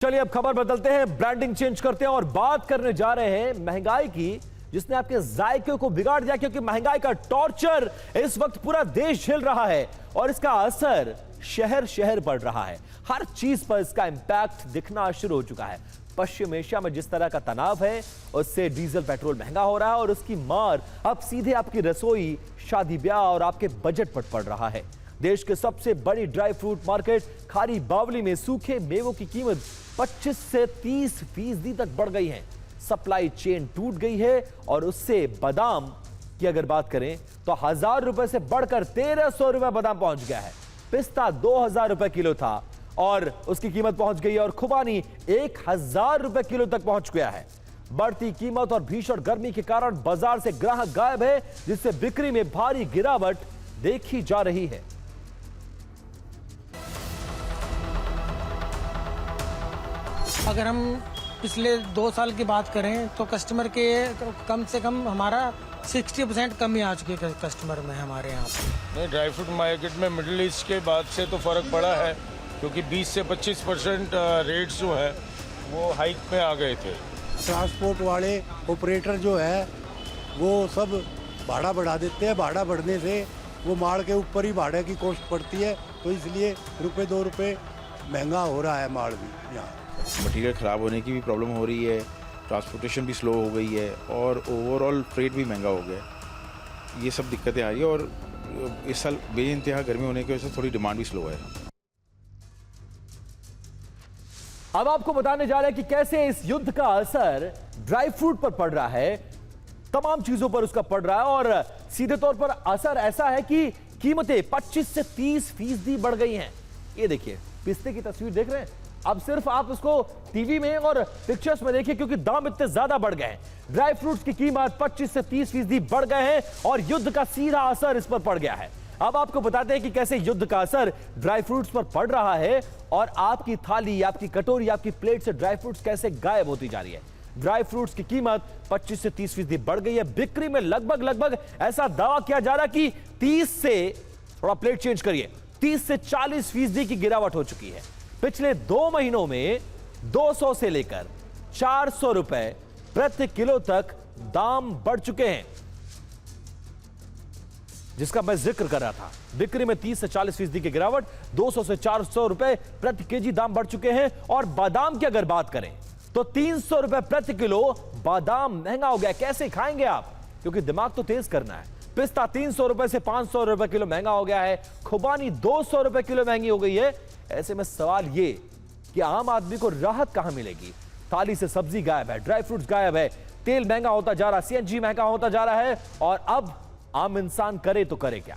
चलिए अब खबर बदलते हैं, ब्रांडिंग चेंज करते हैं और बात करने जा रहे हैं महंगाई की, जिसने आपके जायके को बिगाड़ दिया। क्योंकि महंगाई का टॉर्चर इस वक्त पूरा देश झेल रहा है और इसका असर शहर शहर पड़ रहा है। हर चीज पर इसका इंपैक्ट दिखना शुरू हो चुका है। पश्चिम एशिया में जिस तरह का तनाव है, उससे डीजल पेट्रोल महंगा हो रहा है और उसकी मार अब सीधे आपकी रसोई, शादी ब्याह और आपके बजट पर पड़ रहा है। देश के सबसे बड़ी ड्राई फ्रूट मार्केट खारी बावली में सूखे मेवों की कीमत 25 से 30% तक बढ़ गई है। सप्लाई चेन टूट गई है और उससे बादाम की अगर बात करें तो 1000 रुपए से बढ़कर 1300 रुपए बादाम पहुंच गया है। पिस्ता 2000 रुपए किलो था और उसकी कीमत पहुंच गई है और खुबानी 1000 रुपए किलो तक पहुंच गया है। बढ़ती कीमत और भीषण गर्मी के कारण बाजार से ग्राहक गायब है, जिससे बिक्री में भारी गिरावट देखी जा रही है। अगर हम पिछले 2 साल की बात करें तो कस्टमर के कम से कम हमारा 60% कमी आ चुकी है कस्टमर में हमारे यहाँ पे। नहीं, ड्राई फ्रूट मार्केट में मिडिल ईस्ट के बाद से तो फ़र्क पड़ा है, क्योंकि 20 से 25% रेट्स जो है वो हाइक पे आ गए थे। ट्रांसपोर्ट वाले ऑपरेटर जो है वो सब भाड़ा बढ़ा देते हैं। भाड़ा बढ़ने से वो माल के ऊपर ही भाड़े की कॉस्ट पड़ती है, तो इसलिए ₹2 महंगा हो रहा है माल भी। यहाँ मटेरियल ख़राब होने की भी प्रॉब्लम हो रही है, ट्रांसपोर्टेशन भी स्लो हो गई है और ओवरऑल फ्रेट भी महंगा हो गया। ये सब दिक्कतें आ रही है और इस साल बेइंतहा गर्मी होने की वजह से थोड़ी डिमांड भी स्लो है। अब आपको बताने जा रहे हैं कि कैसे इस युद्ध का असर ड्राई फ्रूट पर पड़ रहा है, तमाम चीजों पर उसका पड़ रहा है और सीधे तौर पर असर ऐसा है कि कीमतें 25 से 30% बढ़ गई हैं। ये देखिए, पिस्ते की तस्वीर देख रहे हैं। अब सिर्फ आप उसको टीवी में और पिक्चर्स में देखिए, क्योंकि दाम इतने ज्यादा बढ़ गए हैं। ड्राई फ्रूट्स की कीमत 25 से 30% बढ़ गए हैं और युद्ध का सीधा असर इस पर पड़ गया है। अब आपको बताते हैं कि कैसे युद्ध का असर ड्राई फ्रूट्स पर पड़ रहा है और आपकी थाली, आपकी कटोरी, आपकी प्लेट से ड्राई फ्रूट्स कैसे गायब होती जा रही है। ड्राई फ्रूट्स की कीमत 25 से 30% बढ़ गई है। बिक्री में लगभग ऐसा दावा किया जा रहा है कि 30 से, थोड़ा प्लेट चेंज करिए, 30 से 40% की गिरावट हो चुकी है। पिछले 2 महीनों में 200 से लेकर 400 रुपए प्रति किलो तक दाम बढ़ चुके हैं, जिसका मैं जिक्र कर रहा था। बिक्री में 30 से 40% की गिरावट, 200 से 400 रुपए प्रति केजी दाम बढ़ चुके हैं। और बादाम की अगर बात करें तो 300 रुपए प्रति किलो बादाम महंगा हो गया। कैसे खाएंगे आप, क्योंकि दिमाग तो तेज करना है। पिस्ता 300 रुपए से 500 रुपए किलो महंगा हो गया है। खुबानी 200 रुपए किलो महंगी हो गई है। ऐसे में सवाल ये कि आम आदमी को राहत कहां मिलेगी। थाली से सब्जी गायब है, ड्राई फ्रूट्स गायब है, तेल महंगा होता जा रहा, CNG महंगा होता जा रहा है और अब आम इंसान करे तो करे क्या।